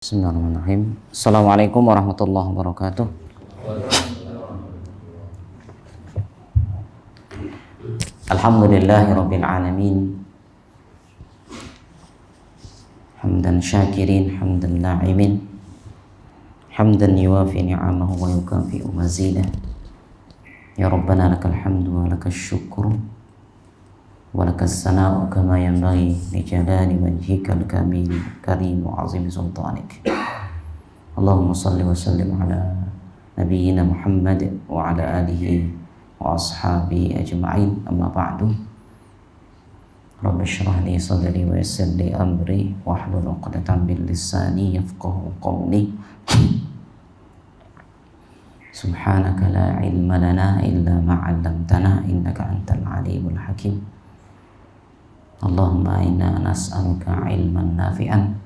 Bismillahirrahmanirrahim. Assalamualaikum warahmatullahi wabarakatuh. Alhamdulillahirabbil alamin. Hamdan syakirin, hamdan na'imin. Hamdan yuwafi ni'amahu wa yukafi'u mazidah. Ya Rabbana lakal hamdu wa lakal syukru wa lakas sana'u kama yanbaghi li jalali wajhikal karim wa azimi sultanik. Allahumma salli wa sallim ala nabiyyina Muhammad wa ala alihi wa ashabihi ajma'in, amma ba'du. Rabbi shrah li sadri wa yassir li amri wahlul 'uqdatam min lisani yafqahu qawli. Subhanaka la ilma lana illa ma 'allamtana innaka antal alimul hakim. Allahumma inna nas'aluka ilman nafi'an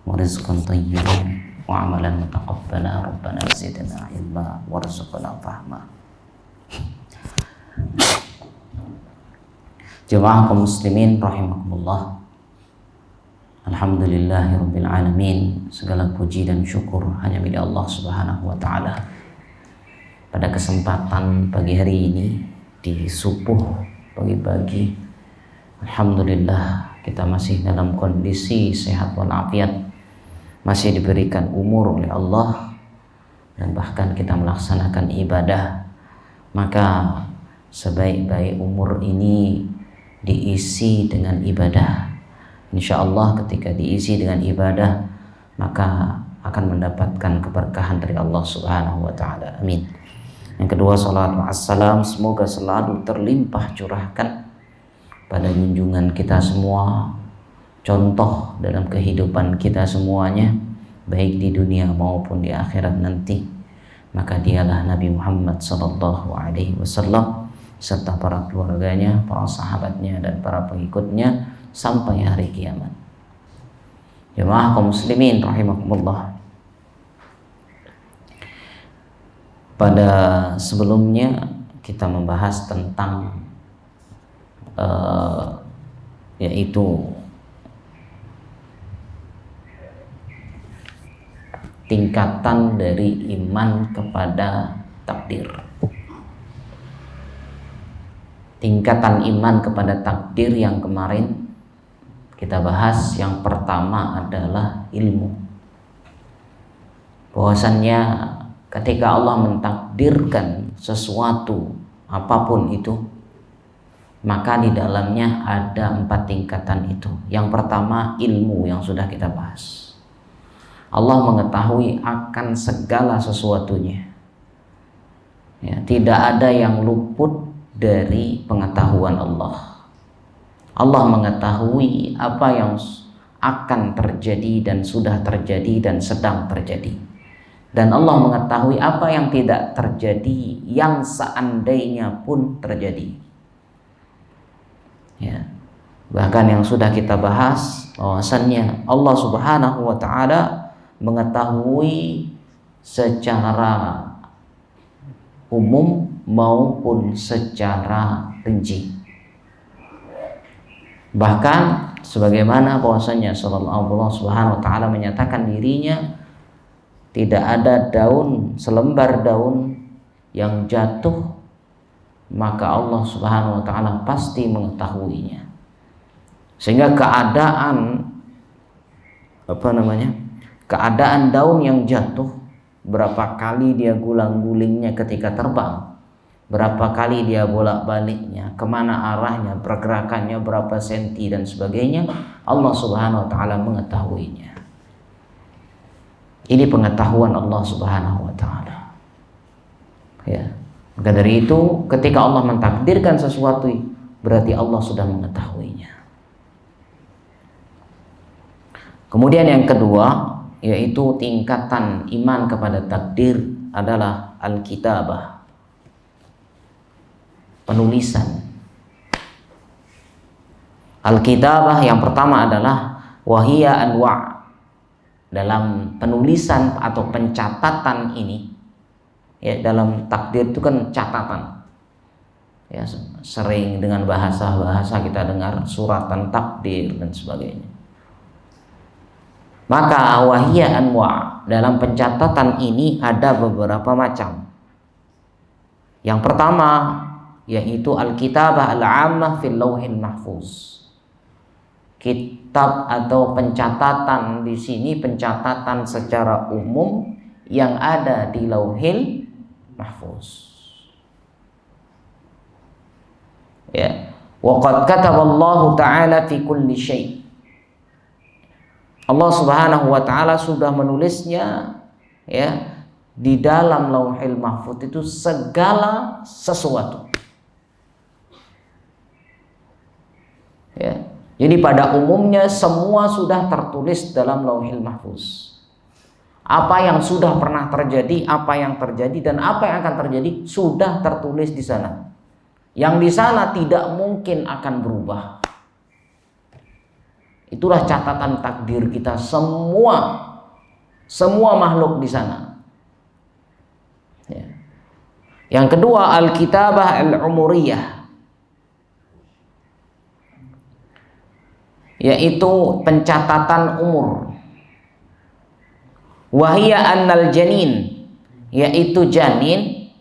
wa rizqan thayyiban wa amalan mutaqabbala. Rabbana zidna ilma warzuqna fahma. Jemaah kaum muslimin rahimakumullah. Alhamdulillahirabbil alamin. Segala puji dan syukur hanya milik Allah Subhanahu wa taala. Pada kesempatan pagi hari ini di subuh pagi-pagi, alhamdulillah kita masih dalam kondisi sehat walafiat, masih diberikan umur oleh Allah, dan bahkan kita melaksanakan ibadah. Maka sebaik-baik umur ini diisi dengan ibadah. Insya Allah ketika diisi dengan ibadah, maka akan mendapatkan keberkahan dari Allah Subhanahu wa taala. Amin. Yang kedua, salawat wa assalam semoga selalu terlimpah curahkan pada junjungan kita semua, contoh dalam kehidupan kita semuanya, baik di dunia maupun di akhirat nanti. Maka dialah Nabi Muhammad sallallahu alaihi wasallam serta para keluarganya, para sahabatnya, dan para pengikutnya sampai hari kiamat. Jemaah kaum muslimin rahimakumullah. Pada sebelumnya kita membahas tentang yaitu tingkatan dari iman kepada takdir. Tingkatan iman kepada takdir yang kemarin kita bahas, yang pertama adalah ilmu. Bahwasannya ketika Allah mentakdirkan sesuatu apapun itu, maka di dalamnya ada 4 tingkatan itu. Yang pertama ilmu, yang sudah kita bahas. Allah mengetahui akan segala sesuatunya. Ya, tidak ada yang luput dari pengetahuan Allah. Allah mengetahui apa yang akan terjadi dan sudah terjadi dan sedang terjadi. Dan Allah mengetahui apa yang tidak terjadi, yang seandainya pun terjadi. Ya. Bahkan yang sudah kita bahas bahwasannya Allah Subhanahu wa taala mengetahui secara umum maupun secara rinci. Bahkan sebagaimana bahwasanya Allah Subhanahu wa taala menyatakan dirinya, tidak ada daun, selembar daun yang jatuh, maka Allah Subhanahu wa taala pasti mengetahuinya. Sehingga keadaan keadaan daun yang jatuh, berapa kali dia gulang-gulingnya ketika terbang, berapa kali dia bolak-baliknya, kemana arahnya, pergerakannya berapa senti dan sebagainya, Allah Subhanahu wa taala mengetahuinya. Ini pengetahuan Allah Subhanahu wa taala. Ya. Maka dari itu ketika Allah mentakdirkan sesuatu, berarti Allah sudah mengetahuinya. Kemudian yang kedua, yaitu tingkatan iman kepada takdir adalah al-kitabah, penulisan. Al-kitabah yang pertama adalah wahiyya anwa'. Dalam penulisan atau pencatatan ini, ya, dalam takdir itu kan catatan. Ya, sering dengan bahasa-bahasa kita dengar suratan takdir dan sebagainya. Maka wahiyya anwa, dalam pencatatan ini ada beberapa macam. Yang pertama yaitu al-kitabah al-ammah fil lauhil mahfuz. Kitab atau pencatatan di sini pencatatan secara umum yang ada di lauhil mahfuz. Ya, wa qad kataballahu ta'ala fi kulli syai'. Allah Subhanahu wa taala sudah menulisnya ya di dalam lauhil mahfuz itu segala sesuatu. Ya. Jadi pada umumnya semua sudah tertulis dalam lauhil mahfuz. Apa yang sudah pernah terjadi, apa yang terjadi dan apa yang akan terjadi sudah tertulis di sana. Yang di sana tidak mungkin akan berubah. Itulah catatan takdir kita semua makhluk di sana. Ya. Yang kedua al-kitabah al-umuriyah, yaitu pencatatan umur. Wahia annal janin, yaitu janin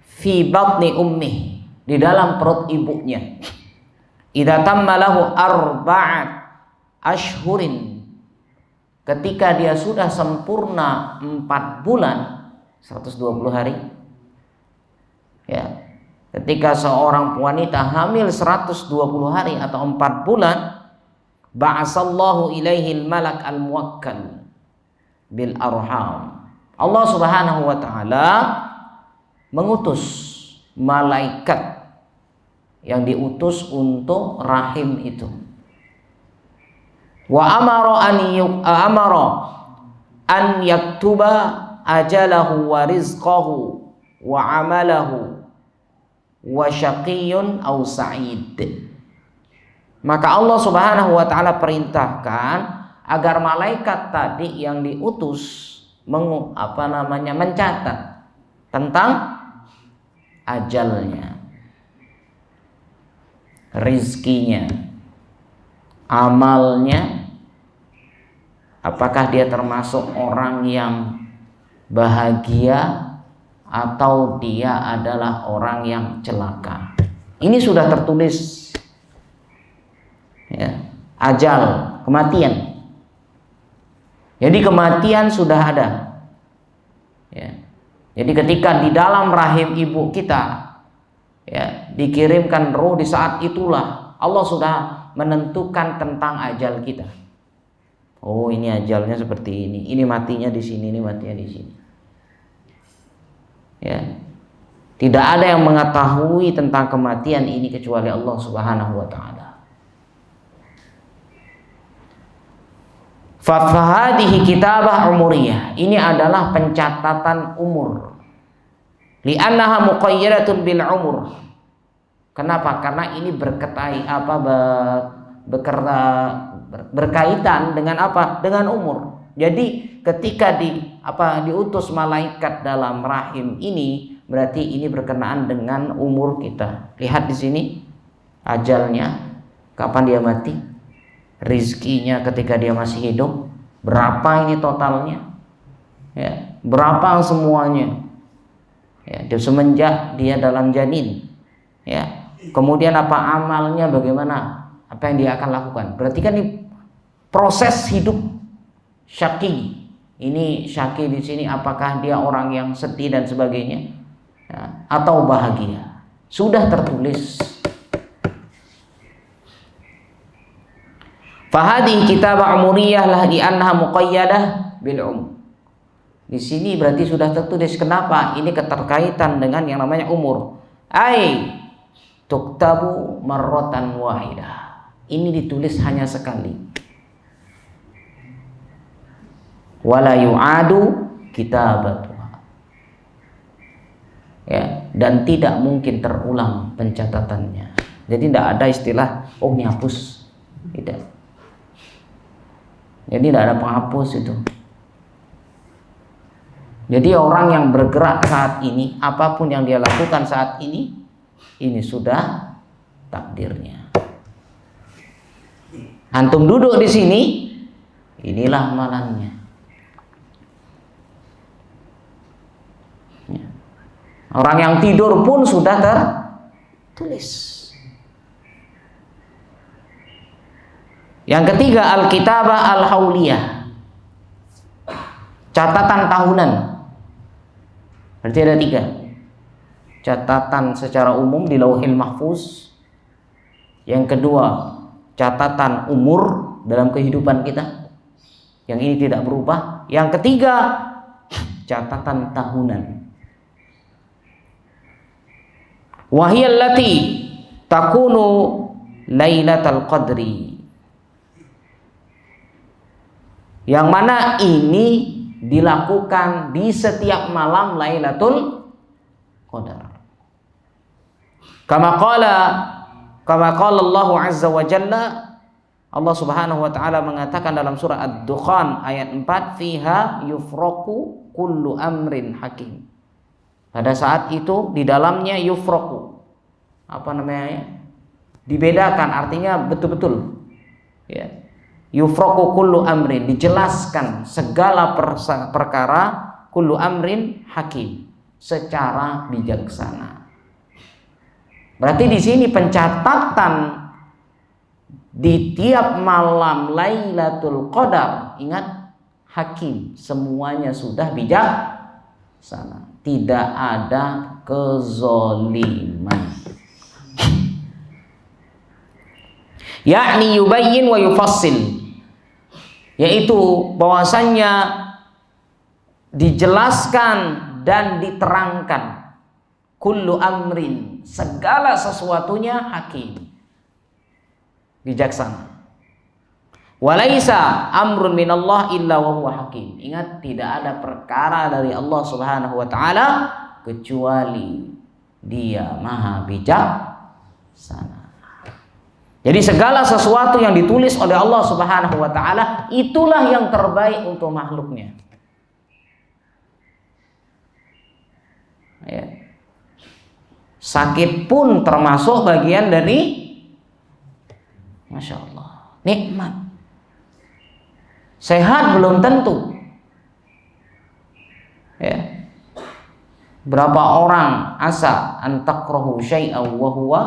fi batni ummih, di dalam perut ibunya. Idza tamma lahu arba'at ashhurin, ketika dia sudah sempurna 4 bulan 120 hari. Ya. Ketika seorang wanita hamil 120 hari atau 4 bulan, ba'asallahu ilaihil malak al-muwakkal bil arham. Allah Subhanahu wa taala mengutus malaikat yang diutus untuk rahim itu. Wa amara an yaktuba ajalahu wa rizqahu wa amalahu wa syaqiyyun aw sa'id. Maka Allah Subhanahu wa taala perintahkan agar malaikat tadi yang diutus mencatat tentang ajalnya, rizkinya, amalnya, apakah dia termasuk orang yang bahagia atau dia adalah orang yang celaka. Ini sudah tertulis. Ya, ajal, kematian. Jadi kematian sudah ada. Ya. Jadi ketika di dalam rahim ibu kita ya dikirimkan ruh, di saat itulah Allah sudah menentukan tentang ajal kita. Oh, ini ajalnya seperti ini matinya di sini, ini matinya di sini. Ya. Tidak ada yang mengetahui tentang kematian ini kecuali Allah Subhanahu wa taala. Fahadihi kitabah umuriyah, ini adalah pencatatan umur. Li'annaha muqayyadatun bil umur. Kenapa? Karena ini berkaitan dengan apa? Dengan umur. Jadi ketika diutus malaikat dalam rahim ini, berarti ini berkenaan dengan umur kita. Lihat di sini ajalnya, kapan dia mati, rizkinya ketika dia masih hidup, berapa ini totalnya, ya, berapa semuanya, ya, semenjak dia dalam janin, ya, kemudian apa amalnya, bagaimana, apa yang dia akan lakukan. Berarti kan ini proses hidup syaki. Ini syaki di sini apakah dia orang yang sedih dan sebagainya, ya, atau bahagia, sudah tertulis. Fahadi kitabah umuriyah lah di annaha muqayyadah bil Di sini berarti sudah tertulis. Kenapa? Ini keterkaitan dengan yang namanya umur. Ai tuktabu marratan wahidah. Ini ditulis hanya sekali. Wala yu'adu kitabatuha. Ya, dan tidak mungkin terulang pencatatannya. Jadi tidak ada istilah oh ini hapus. Tidak. Jadi tidak ada penghapus itu. Jadi orang yang bergerak saat ini, apapun yang dia lakukan saat ini sudah takdirnya. Antum duduk di sini, inilah amalannya. Ya. Orang yang tidur pun sudah tertulis. Yang ketiga, al-kitabah al-hauliyah, catatan tahunan. Berarti ada 3. Catatan secara umum di Lauhil Mahfuz. Yang kedua, catatan umur dalam kehidupan kita. Yang ini tidak berubah. Yang ketiga, catatan tahunan. Wahiyallati takunu lailatul qadri. Yang mana ini dilakukan di setiap malam Lailatul Qadar. Kama qala Allah Azza wa Jalla, Allah Subhanahu wa taala mengatakan dalam surah Ad-Dukhan ayat 4, fiha yufraqu kullu amrin hakim. Pada saat itu di dalamnya yufraqu, apa namanya? Dibedakan, artinya betul-betul. Ya. Yufraqu kullu amrin, dijelaskan segala perkara, kullu amrin hakim, secara bijaksana. Berarti di sini pencatatan di tiap malam Lailatul Qadar, ingat, hakim, semuanya sudah bijaksana, tidak ada kezoliman. Yakni yubayyin wa yufassil, yaitu bahwasannya dijelaskan dan diterangkan, kullu amrin, segala sesuatunya hakim, bijaksana. Walaisa amrun minallah illa wa huwa hakim. Ingat, tidak ada perkara dari Allah Subhanahu wa taala kecuali Dia Maha bijaksana. Jadi segala sesuatu yang ditulis oleh Allah Subhanahu wa taala itulah yang terbaik untuk makhluknya. Ya. Sakit pun termasuk bagian dari, Masya Allah, nikmat. Sehat belum tentu. Ya. Berapa orang asa an takrahu syai'an wa huwa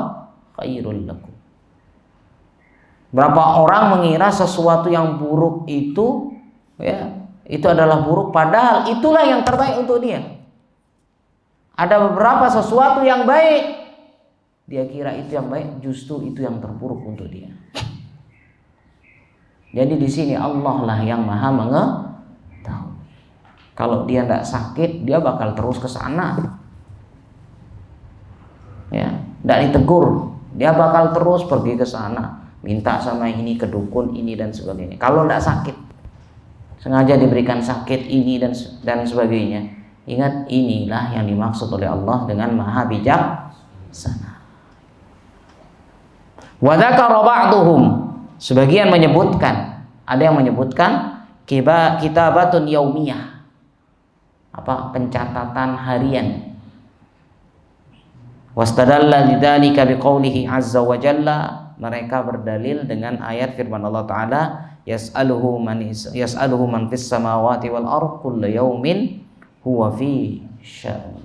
khairul lakum. Berapa orang mengira sesuatu yang buruk itu, ya, itu adalah buruk, padahal itulah yang terbaik untuk dia. Ada beberapa sesuatu yang baik, dia kira itu yang baik, justru itu yang terburuk untuk dia. Jadi di sini Allah lah yang Maha mengetahui. Kalau dia tidak sakit, dia bakal terus ke sana. Ya, tidak ditegur, dia bakal terus pergi ke sana. Minta sama ini, ke dukun ini dan sebagainya. Kalau tidak sakit, sengaja diberikan sakit ini dan sebagainya. Ingat, inilah yang dimaksud oleh Allah dengan Maha bijaksana. Wa dzakara ba'dhum, sebagian menyebutkan, ada yang menyebutkan kitabatun yaumiyah, apa, pencatatan harian. Wastadalla lidzalika biqaulihi azza wa jalla, mereka berdalil dengan ayat firman Allah Ta'ala, yas'aluhu man fis samawati wal ardh kullu yaumin huwa fi sya'n.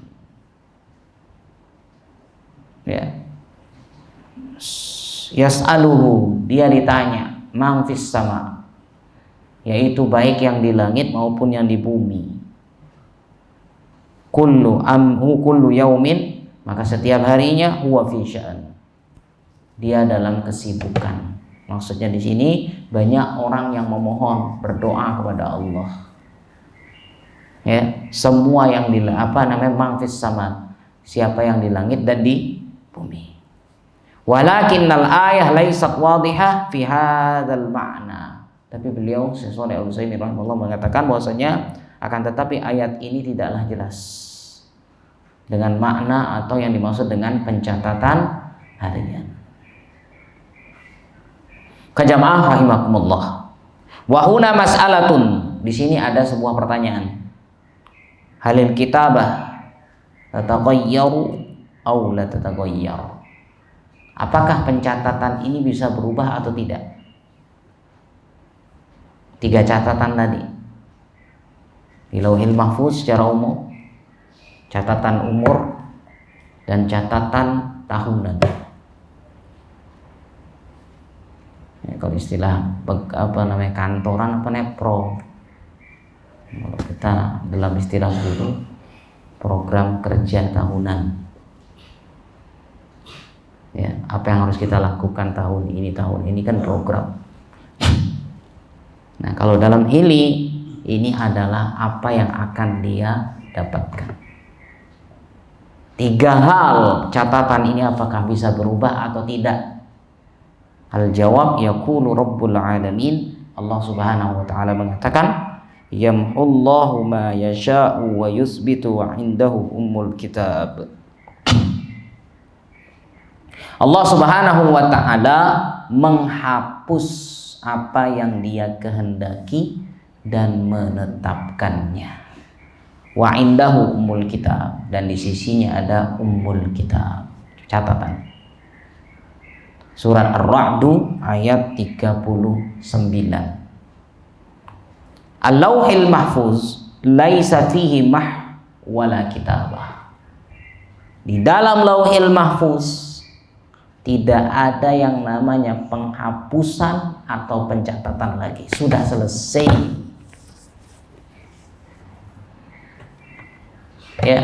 Ya. Yas'aluhu, dia ditanya, man fis sama, yaitu baik yang di langit maupun yang di bumi. Kullu yaumin, maka setiap harinya, huwa fi sya'n, dia dalam kesibukan. Maksudnya di sini banyak orang yang memohon, berdoa kepada Allah. Ya, semua yang di man fis sama, siapa yang di langit dan di bumi. Walakinnal ayah laysat wadihah fi hadzal ma'na. Tapi beliau Syekh Al-Utsaimin rahimahullah mengatakan bahwasanya akan tetapi ayat ini tidaklah jelas dengan makna atau yang dimaksud dengan pencatatan harian. Kajamaah rahimakumullah. Wa huna mas'alatun, di sini ada sebuah pertanyaan. Halil kitabah tatagayyaru aw la tatagayyar. Apakah pencatatan ini bisa berubah atau tidak? 3 catatan tadi. Di Lauhil Mahfuz secara umum, catatan umur dan catatan tahunan. Ya, kalau istilah kantoran pro. Kalau kita dalam istilah guru, program kerja tahunan. Ya, apa yang harus kita lakukan tahun ini kan program. Nah, kalau dalam ini adalah apa yang akan dia dapatkan. 3 hal catatan ini apakah bisa berubah atau tidak? Al jawab yaqulu rabbul alamin. Allah Subhanahu wa taala mengatakan, yamhullahu ma yasha'u wa yusbitu wa indahu ummul kitab. Allah Subhanahu wa taala menghapus apa yang dia kehendaki dan menetapkannya. Wa indahu ummul kitab, dan di sisinya ada ummul kitab, catatan. Surat Ar-Ra'd ayat 39. Al-Lauhil Mahfuz laisa fihi wala kitabah. Di dalam Lauhil Mahfuz tidak ada yang namanya penghapusan atau pencatatan lagi. Sudah selesai. Ya.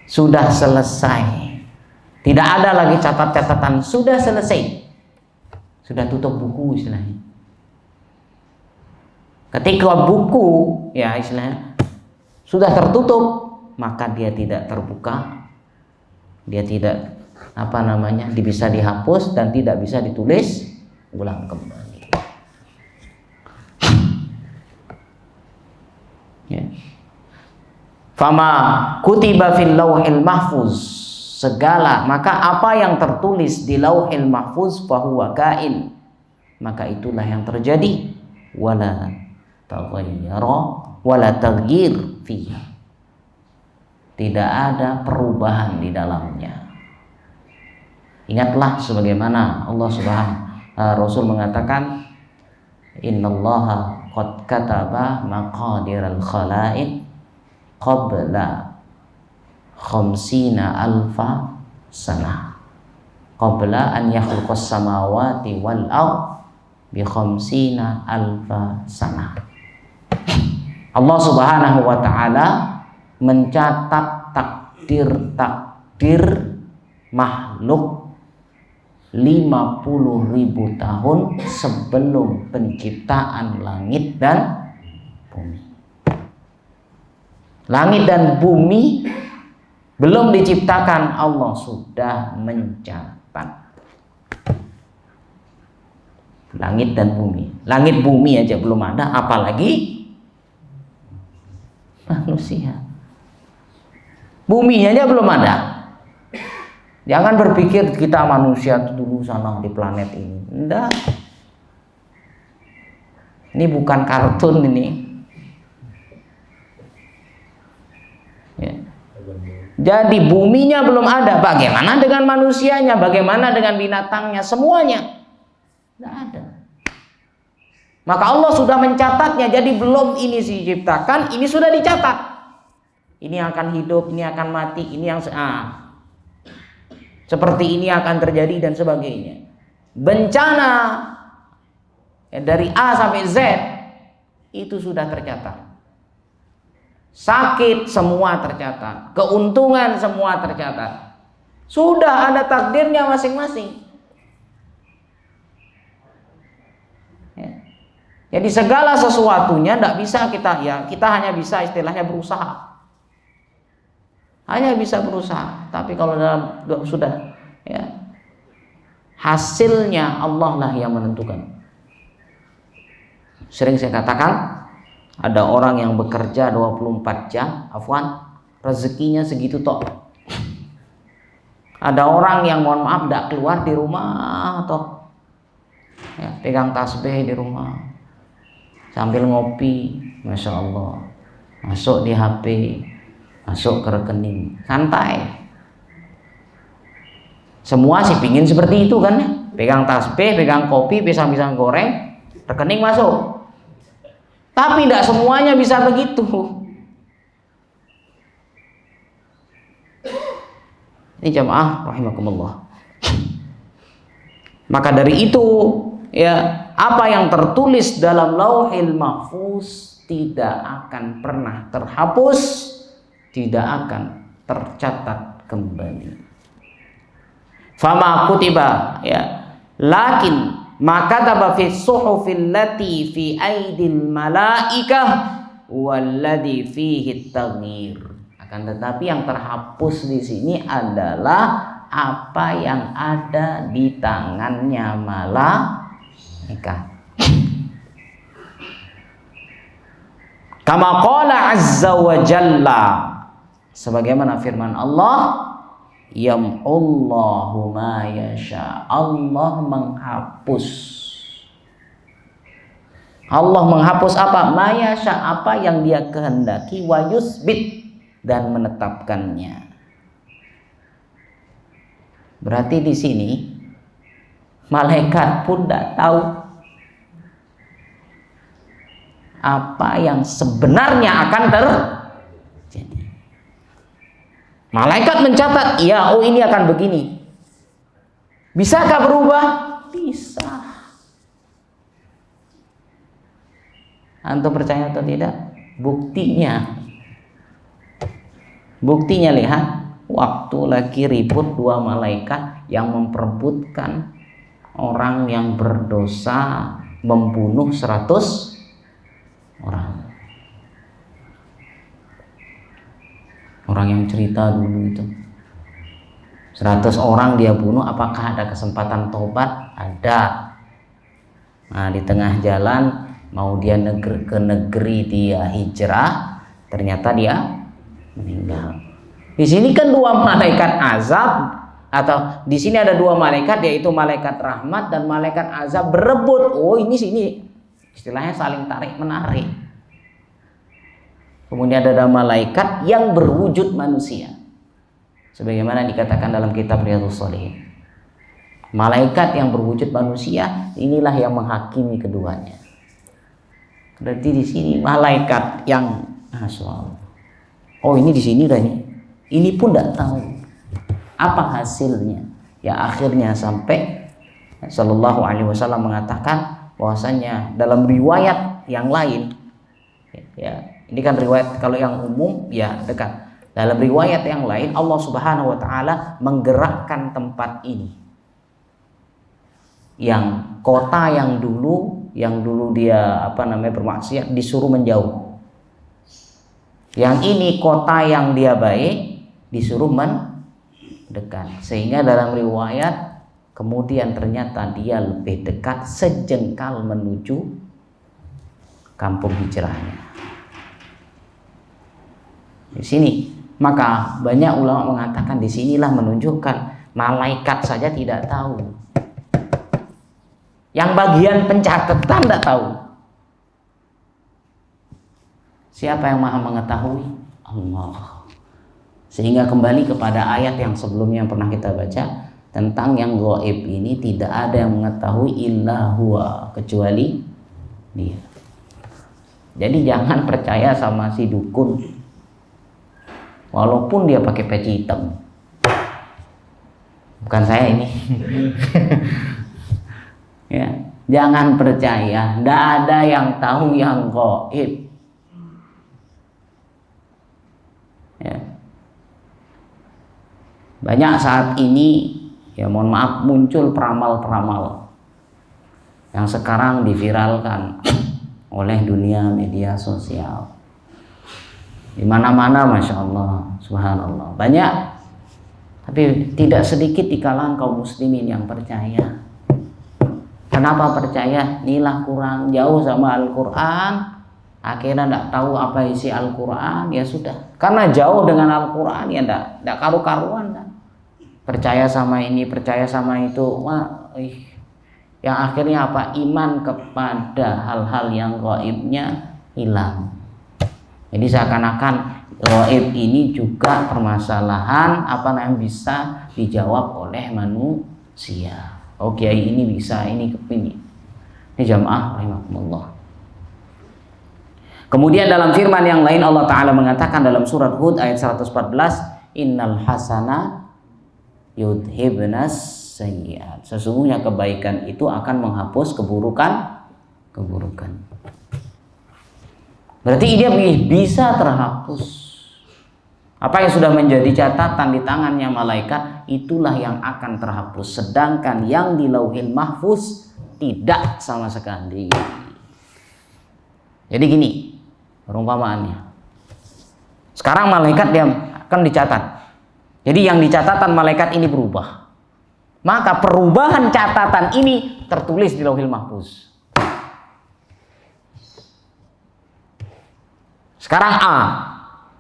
Sudah selesai. Tidak ada lagi catatan, sudah selesai. Sudah tutup buku istilahnya. Ketika buku ya istilahnya sudah tertutup, maka dia tidak terbuka. Dia tidak bisa dihapus dan tidak bisa ditulis ulang kembali. Ya. Fama kutiba fil lauhil mahfuz, segala maka apa yang tertulis di lauhil mahfuz fahuwa kain, maka itulah yang terjadi. Wala taghayyara wala taghyir fiha, tidak ada perubahan di dalamnya. Ingatlah sebagaimana Allah Rasul mengatakan, innallaha qad kataba maqadiral khalaiq qabla 50 alfa sanah, qabla an yakhluqas samawati wal ard bi 50 alfa sanah. Allah Subhanahu wa taala mencatat takdir makhluk 50.000 tahun sebelum penciptaan langit dan bumi. Langit dan bumi belum diciptakan, Allah sudah mencatat. Langit dan bumi. Langit bumi aja belum ada, apalagi manusia. Buminya aja belum ada. Jangan berpikir kita manusia dulu sana di planet ini. Enggak. Ini bukan kartun ini. Ya. Jadi buminya belum ada. Bagaimana dengan manusianya? Bagaimana dengan binatangnya? Semuanya tidak ada. Maka Allah sudah mencatatnya. Jadi belum ini diciptakan, ini sudah dicatat. Ini akan hidup, ini akan mati, ini yang seperti ini akan terjadi dan sebagainya. Bencana dari A sampai Z itu sudah tercatat. Sakit semua tercatat, keuntungan semua tercatat. Sudah ada takdirnya masing-masing. Ya. Jadi segala sesuatunya tidak bisa kita hanya bisa istilahnya berusaha. Hanya bisa berusaha, tapi kalau dalam sudah ya, hasilnya Allah lah yang menentukan. Sering saya katakan, ada orang yang bekerja 24 jam, rezekinya segitu tok. Ada orang yang mohon maaf tidak keluar di rumah tok, ya, pegang tasbih di rumah sambil ngopi, masya Allah, masuk di HP, masuk ke rekening, santai. Semua sih pingin seperti itu kan ya. pegang tasbih, pegang kopi, pisang-pisang goreng, rekening masuk. Tapi tidak semuanya bisa begitu. Ini jamaah rahimakumullah. Maka dari itu, ya, apa yang tertulis dalam Lauhil Mahfuz tidak akan pernah terhapus, tidak akan tercatat kembali. Fama kutiba, ya, lakin maka taba fi suhufil lati fi aidil malaikah walladhi fihi taghyir. Akan tetapi yang terhapus di sini adalah apa yang ada di tangannya malaikat. Kama qala azza wa jalla, sebagaimana firman Allah, yamhullahu ma yasha. Allah menghapus apa? Ma yasha, apa yang Dia kehendaki, wa yusbit, dan menetapkannya. Berarti di sini malaikat pun tidak tahu apa yang sebenarnya akan terjadi. Malaikat mencatat, ya, oh ini akan begini. Bisakah berubah? Bisa. Antum percaya atau tidak? Buktinya lihat, waktu lagi ribut dua malaikat yang memperebutkan orang yang berdosa membunuh 100 orang. Orang yang cerita dulu itu 100 orang dia bunuh, apakah ada kesempatan tobat? Ada. Nah, di tengah jalan mau dia ke negeri dia hijrah, ternyata dia meninggal. Di sini kan dua malaikat azab, atau di sini ada dua malaikat, yaitu malaikat rahmat dan malaikat azab berebut. Oh, ini sini istilahnya saling tarik menarik. Kemudian ada malaikat yang berwujud manusia, sebagaimana dikatakan dalam kitab Riyadhus Shalihin. Malaikat yang berwujud manusia, inilah yang menghakimi keduanya. Berarti di sini malaikat yang oh ini di sini udah ini pun tidak tahu apa hasilnya. Ya, akhirnya sampai Sallallahu Alaihi Wasallam mengatakan bahwasanya dalam riwayat yang lain, ya, ini kan riwayat kalau yang umum ya dekat. Dalam riwayat yang lain, Allah Subhanahu Wa Taala menggerakkan tempat ini, yang kota yang dulu dia bermaksiat disuruh menjauh. Yang ini kota yang dia baik disuruh mendekat. Sehingga dalam riwayat kemudian ternyata dia lebih dekat sejengkal menuju kampung hijrahnya. Di sini, maka banyak ulama mengatakan di sinilah menunjukkan malaikat saja tidak tahu. Yang bagian pencatatan tidak tahu. Siapa yang maha mengetahui? Allah. Sehingga kembali kepada ayat yang sebelumnya yang pernah kita baca tentang yang gaib ini, tidak ada yang mengetahui illa huwa, kecuali Dia. Jadi jangan percaya sama si dukun walaupun dia pakai peci hitam. Bukan saya ini. Ya, jangan percaya, tidak ada yang tahu yang gaib. Ya. Banyak saat ini, ya mohon maaf, muncul peramal-peramal yang sekarang diviralkan oleh dunia media sosial. Di mana-mana, masya Allah, subhanallah, banyak. Tapi tidak sedikit di kalangan kaum muslimin yang percaya. Kenapa percaya? Inilah kurang jauh sama Al-Quran. Akhirnya tidak tahu apa isi Al-Quran, ya sudah. Karena jauh dengan Al-Quran, ya tidak karu-karuan. Percaya sama ini, percaya sama itu. Yang akhirnya apa? Iman kepada hal-hal yang gaibnya hilang. Jadi seakan-akan gaib ini juga permasalahan yang bisa dijawab oleh manusia. Oh kiai ini bisa, ini kepini. Ini jamaah rahimakumullah. Kemudian dalam firman yang lain Allah Ta'ala mengatakan dalam surat Hud ayat 114, innal hasanat yudhibnas sayyi'at. Sesungguhnya kebaikan itu akan menghapus keburukan. Berarti dia bisa terhapus. Apa yang sudah menjadi catatan di tangannya malaikat, itulah yang akan terhapus. Sedangkan yang di Lauhil Mahfuz tidak sama sekali. Jadi gini perumpamaannya. Sekarang malaikat dia akan dicatat. Jadi yang dicatatan malaikat ini berubah. Maka perubahan catatan ini tertulis di Lauhil Mahfuz. Sekarang A,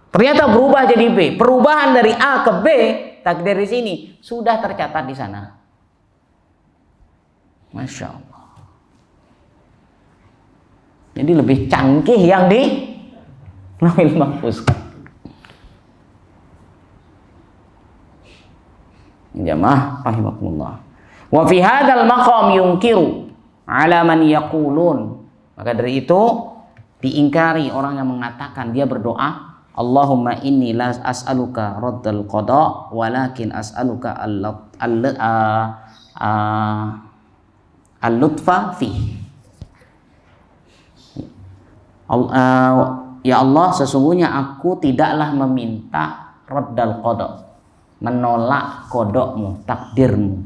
ternyata berubah jadi B. Perubahan dari A ke B, takdir di sini sudah tercatat di sana. Masya Allah. Jadi lebih canggih yang di Lauhil Mahfuz. Jamaah rahimakumullah. Wa fi hadzal maqam yunkiru ala man yaqulun. Maka dari itu diingkari orang yang mengatakan dia berdoa, Allahumma inni la as'aluka raddal qada walakin as'aluka al-lutfa fi. Ya Allah, sesungguhnya aku tidaklah meminta raddal qada, menolak kodokmu, takdirmu.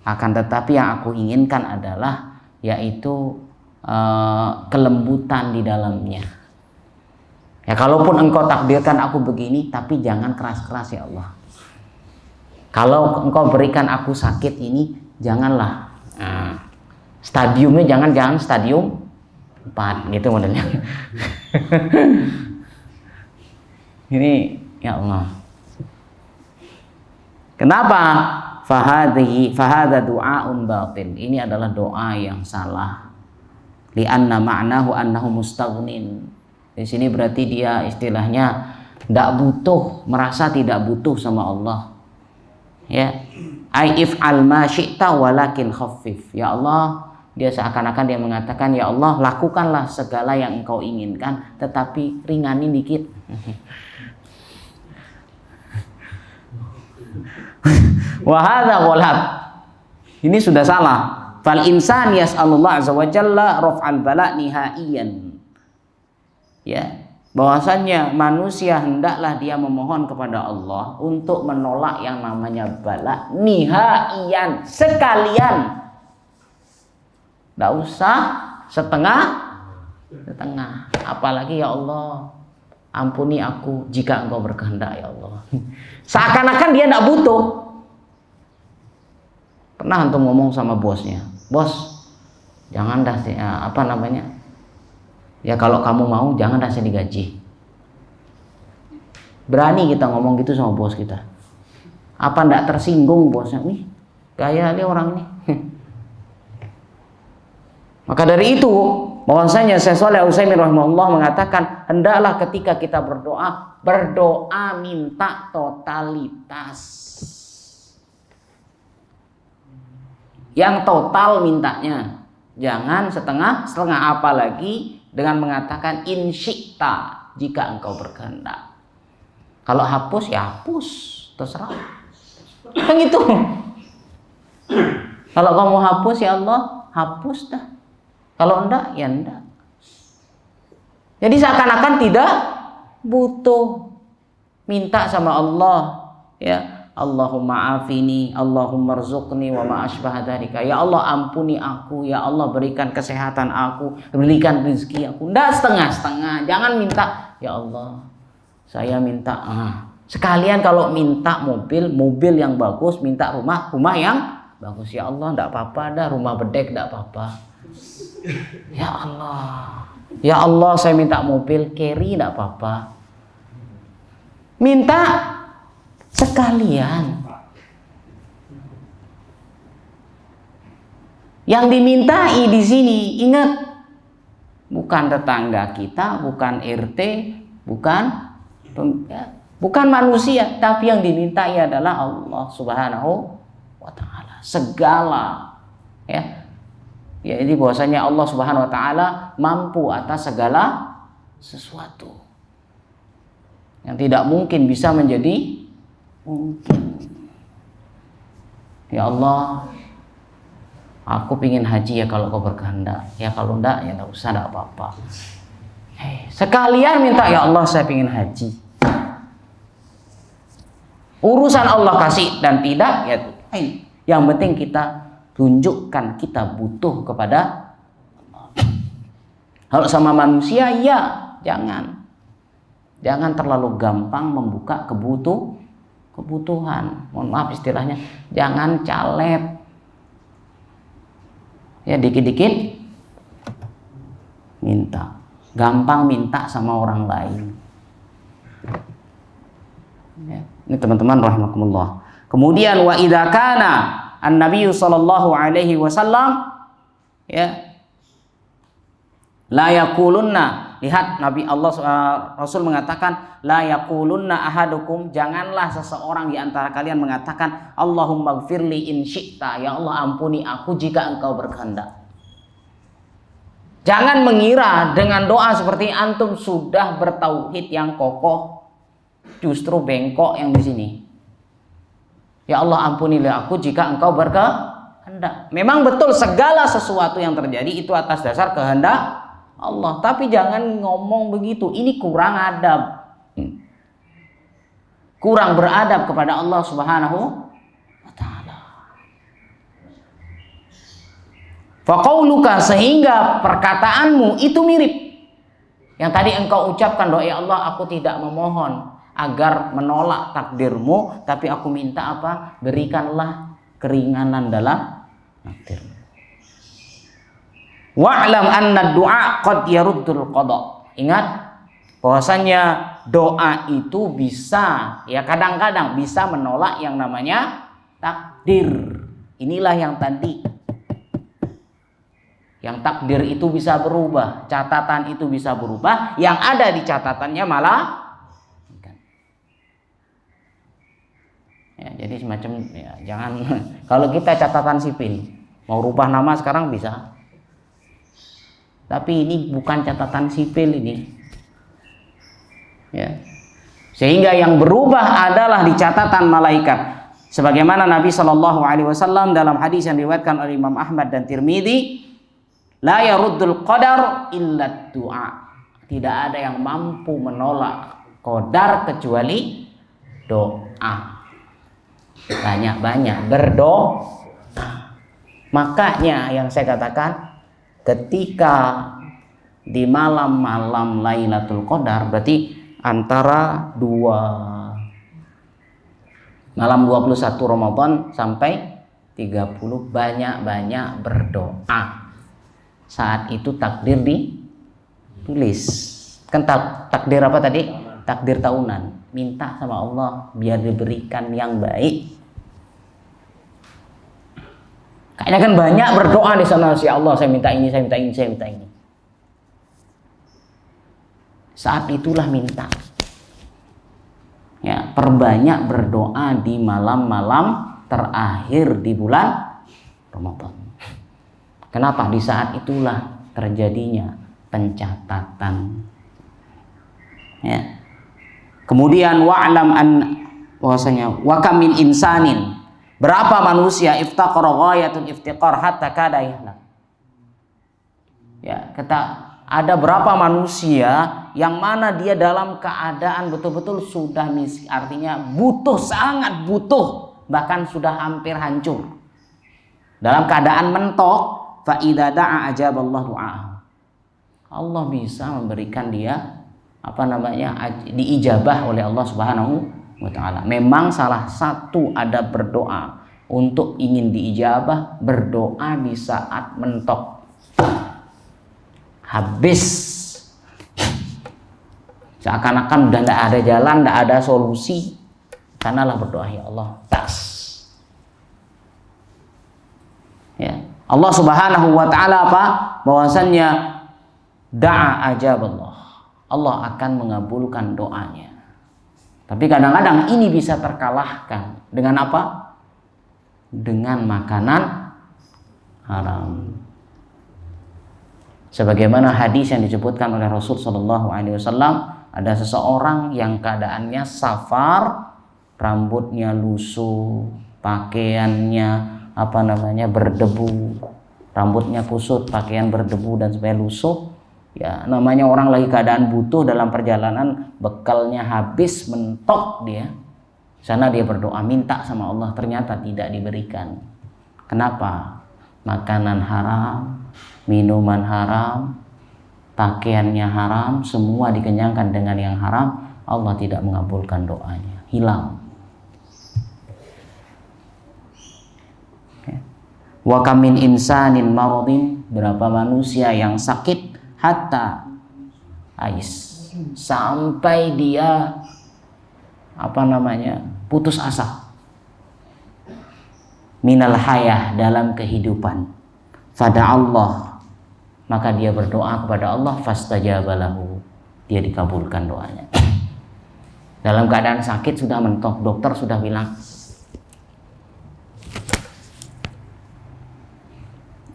Akan tetapi yang aku inginkan adalah yaitu kelembutan di dalamnya. Ya kalaupun engkau takdirkan aku begini, tapi jangan keras-keras ya Allah. Kalau engkau berikan aku sakit ini, janganlah stadiumnya jangan stadium 4 gitu modelnya. Ini ya Allah. Kenapa? Fahadha du'aun batil. Ini adalah doa yang salah. Li'anna ma'nahu annahu mustaghnin. Di sini berarti dia istilahnya tidak butuh, merasa tidak butuh sama Allah. Ya. Ai if'al ma syi'ta walakin khaffif. Ya Allah, dia seakan-akan dia mengatakan, ya Allah, lakukanlah segala yang engkau inginkan, tetapi ringanin dikit. Wahada ghalat. Ini sudah salah. Fal insan yas'alullah azza wa jalla raf'al bala nihaiyan. Ya, bahwasannya manusia hendaklah dia memohon kepada Allah untuk menolak yang namanya bala nihaiyan, sekalian. Enggak usah setengah. Apalagi ya Allah, ampuni aku jika engkau berkehendak ya Allah. Seakan-akan dia enggak butuh. Pernah antum ngomong sama bosnya, bos, jangan dah ya kalau kamu mau jangan dah saya digaji. Berani kita ngomong gitu sama bos kita. Apa ndak tersinggung bosnya? Wih, gaya nih orang ini. Maka dari itu, bahwasanya Syekh Shalih Al-Utsaimin rahimahullah mengatakan, hendaklah ketika kita berdoa minta totalitas. Yang total mintanya, jangan setengah-setengah, apalagi dengan mengatakan insyikta, jika engkau berkehendak. Kalau hapus ya hapus, terserah. Kan gitu. Kalau kamu hapus ya Allah, hapus dah. Kalau enggak ya enggak. Jadi seakan-akan tidak butuh minta sama Allah, ya. Allahumma afini, Allahumma rzuqni wa ma asbah dzalika. Ya Allah ampuni aku, ya Allah berikan kesehatan aku, berikan rezeki aku. Enggak setengah-setengah. Jangan minta, ya Allah, saya minta sekalian kalau minta mobil yang bagus, minta rumah yang bagus. Ya Allah, enggak apa-apa dah rumah bedek, enggak apa-apa. Ya Allah. Ya Allah, saya minta mobil carry, enggak apa-apa. Minta sekalian. Yang dimintai di sini, ingat, bukan tetangga kita, bukan RT, bukan manusia, tapi yang dimintai adalah Allah Subhanahu wa taala. Segala Ya. Ya, ini bahwasanya Allah Subhanahu wa taala mampu atas segala sesuatu. Yang tidak mungkin bisa menjadi mungkin. Ya Allah, aku pingin haji ya kalau kau berkehendak. Ya kalau enggak ya enggak usah, enggak apa-apa. Sekalian minta, ya Allah saya pingin haji. Urusan Allah kasih dan tidak ya yang penting kita tunjukkan kita butuh kepada Allah. Kalau sama manusia ya jangan terlalu gampang membuka kebutuhan. Mohon maaf istilahnya, jangan caleb. Ya dikit-dikit minta, gampang minta sama orang lain. Ya, ini teman-teman rahimakumullah. Kemudian wa idza kana an-nabiy sallallahu alaihi wasallam ya la yaqulunna, lihat Nabi Allah Rasul mengatakan la yaqulunna ahadukum, janganlah seseorang di antara kalian mengatakan Allahumma gfirli in syi'ta, ya Allah ampuni aku jika engkau berkehendak. Jangan mengira dengan doa seperti antum sudah bertauhid yang kokoh, justru bengkok yang di sini. Ya Allah ampunilah aku jika engkau berkehendak. Memang betul segala sesuatu yang terjadi itu atas dasar kehendak Allah, tapi jangan ngomong begitu, ini kurang adab, kurang beradab kepada Allah Subhanahu wa ta'ala. Faqauluka, sehingga perkataanmu itu mirip yang tadi engkau ucapkan, doa ya Allah aku tidak memohon agar menolak takdirmu, tapi aku minta apa? Berikanlah keringanan dalam takdirmu. Wa'lam anna du'a qad yaruddul qada. Ingat bahwasanya doa itu bisa ya kadang-kadang bisa menolak yang namanya takdir. Inilah yang tadi. Yang takdir itu bisa berubah, catatan itu bisa berubah, yang ada di catatannya malah ya, jadi semacam ya, jangan kalau kita catatan sipil mau rubah nama sekarang bisa. Tapi ini bukan catatan sipil ini. Ya. Sehingga yang berubah adalah di catatan malaikat. Sebagaimana Nabi Shallallahu alaihi wasallam dalam hadis yang diriwayatkan oleh Imam Ahmad dan Tirmidzi, la yaruddul qadar illa du'a. Tidak ada yang mampu menolak qadar kecuali doa. Banyak-banyak berdoa. Makanya yang saya katakan, ketika di malam-malam Lailatul Qadar, berarti antara malam 21 Ramadan sampai 30, banyak-banyak berdoa. Saat itu takdir ditulis. Kan takdir apa tadi? Takdir tahunan. Minta sama Allah biar diberikan yang baik. Kayaknya kan banyak berdoa di sana, ya Allah saya minta ini, saya minta ini, saya minta ini. Saat itulah minta. Ya, perbanyak berdoa di malam-malam terakhir di bulan Ramadan. Kenapa? Di saat itulah terjadinya pencatatan. Ya. Kemudian wa'lam an bahwasanya wa kam min insanin, berapa manusia iftaqara ghayatul iftiqar hatta kada yahla. Ya, ada berapa manusia yang mana dia dalam keadaan betul-betul sudah miskin, artinya butuh, sangat butuh, bahkan sudah hampir hancur. Dalam keadaan mentok, fa idza da'a ajaballahu du'aahu. Allah bisa memberikan dia diijabah oleh Allah Subhanahu wa ta'ala. Memang salah satu adab berdoa untuk ingin diijabah, berdoa di saat mentok, habis, seakan-akan udah tidak ada jalan, tidak ada solusi, sanalah berdoa, ya Allah, tas. Ya, Allah Subhanahu wa ta'ala apa? Bahwasannya da'a ajaballah, Allah akan mengabulkan doanya. Tapi kadang-kadang ini bisa terkalahkan dengan apa? Dengan makanan haram. Sebagaimana hadis yang disebutkan oleh Rasul Shallallahu Alaihi Wasallam, ada seseorang yang keadaannya safar, rambutnya lusuh, pakaiannya berdebu, rambutnya kusut, pakaian berdebu dan sebagainya lusuh. Ya, namanya orang lagi keadaan butuh dalam perjalanan, bekalnya habis, mentok dia. Sana dia berdoa minta sama Allah, ternyata tidak diberikan. Kenapa? Makanan haram, minuman haram, pakaiannya haram, semua dikenyangkan dengan yang haram, Allah tidak mengabulkan doanya, hilang. Wa kamin insanin maradin, berapa manusia yang sakit hatta ais, sampai dia putus asa, minal hayah, dalam kehidupan. Fada Allah, maka dia berdoa kepada Allah, fastajabalahu, dia dikabulkan doanya. Dalam keadaan sakit sudah mentok, dokter sudah bilang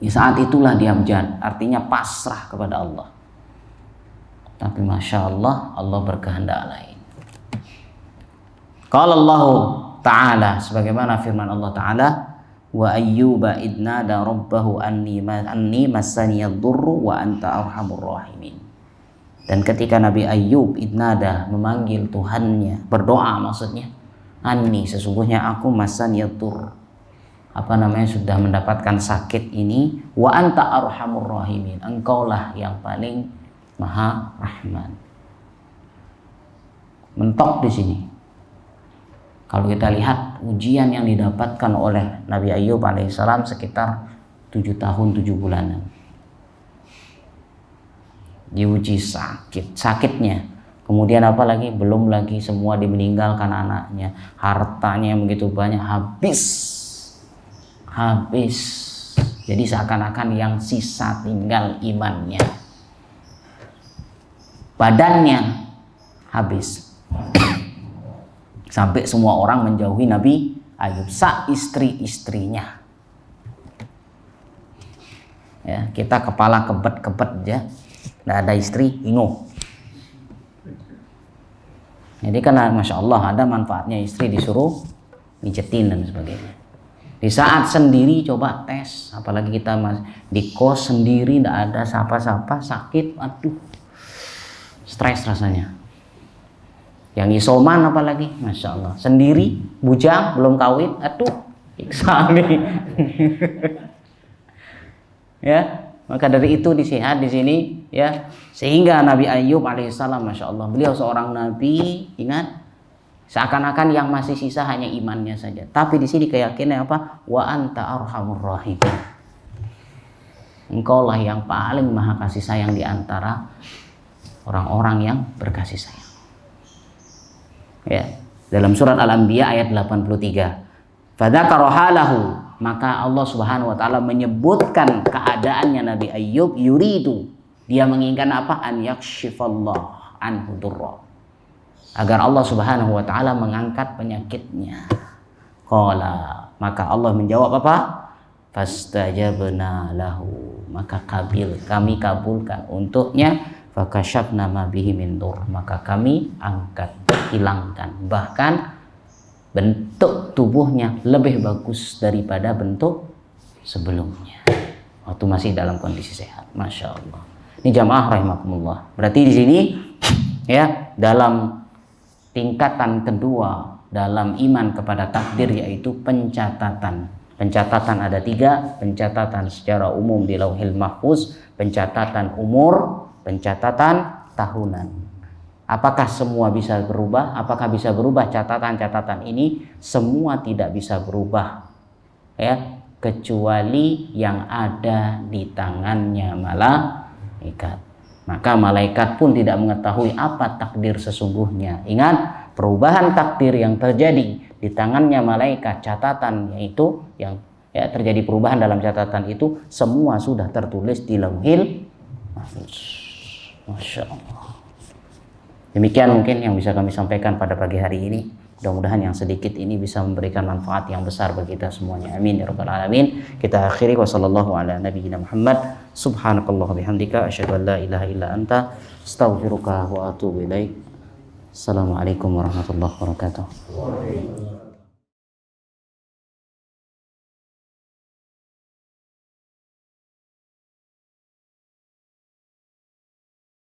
di saat itulah dia artinya pasrah kepada Allah. Tapi masya Allah, Allah berkehendak lain. Qala Allah Ta'ala, sebagaimana firman Allah Ta'ala, wa ayyuba idnada rabbahu anni massaniyad durru wa anta arhamur rahimin. Dan ketika Nabi Ayyub idnada, memanggil Tuhannya, berdoa maksudnya, anni, sesungguhnya aku massaniyad durru, sudah mendapatkan sakit ini, wa anta arhamur rahimin, engkaulah yang paling maha rahman. Mentok di sini. Kalau kita lihat ujian yang didapatkan oleh Nabi Ayyub alaihissalam sekitar 7 tahun 7 bulanan. Diuji sakitnya. Kemudian belum lagi semua meninggalkan anaknya, hartanya yang begitu banyak habis. Jadi seakan-akan yang sisa tinggal imannya. Badannya habis. Sampai semua orang menjauhi Nabi Ayyub, istri-istrinya. Ya, kita kepala kebet-kebet aja, nggak ada istri, ingo. Jadi kan masya Allah ada manfaatnya istri, disuruh mijetin dan sebagainya. Di saat sendiri coba tes, apalagi kita di kos sendiri, nggak ada siapa-siapa, sakit, aduh, stres rasanya. Yang isoman apalagi, masya Allah, sendiri, bujang, belum kawin, aduh, iksa nih. Ya, maka dari itu disihat di sini, ya, sehingga Nabi Ayyub alaihissalam, masya Allah, beliau seorang nabi, ingat, seakan-akan yang masih sisa hanya imannya saja. Tapi di sini keyakinannya apa? Wa anta arhamur rahimin. Engkaulah yang paling maha kasih sayang di antara orang-orang yang berkasih sayang. Ya, dalam surat Al-Anbiya ayat 83. Fadzakara halahu, maka Allah Subhanahu wa taala menyebutkan keadaannya Nabi Ayyub, yuridu, dia menginginkan apa? An yakshifallah anhu durra, agar Allah Subhanahu wa taala mengangkat penyakitnya. Qala, maka Allah menjawab apa? Fastajabna lahu, maka kami kabulkan untuknya. Fakashafna ma bihi min dur, maka kami angkat, hilangkan, bahkan bentuk tubuhnya lebih bagus daripada bentuk sebelumnya waktu masih dalam kondisi sehat. Masya Allah. Ini jamaah rahimakumullah. Berarti di sini ya, dalam tingkatan kedua dalam iman kepada takdir, yaitu pencatatan. Pencatatan ada 3, pencatatan secara umum di Lauhil Mahfuz, pencatatan umur, pencatatan tahunan. Apakah semua bisa berubah? Apakah bisa berubah catatan-catatan ini? Semua tidak bisa berubah, ya, kecuali yang ada di tangannya malaikat. Maka malaikat pun tidak mengetahui apa takdir sesungguhnya. Ingat, perubahan takdir yang terjadi di tangannya malaikat, catatan yaitu yang terjadi perubahan dalam catatan itu semua sudah tertulis di Lauhil Mahfuz. Masya Allah. Demikian mungkin yang bisa kami sampaikan pada pagi hari ini. Mudah-mudahan yang sedikit ini bisa memberikan manfaat yang besar bagi kita semuanya. Amin ya rabbal alamin. Kita akhiri wa sallallahu ala nabiyyina Muhammad. Subhanakallah bihamdika asyhadu an la ilaha illa anta astaghfiruka wa atubu ilaik. Assalamualaikum warahmatullahi wabarakatuh.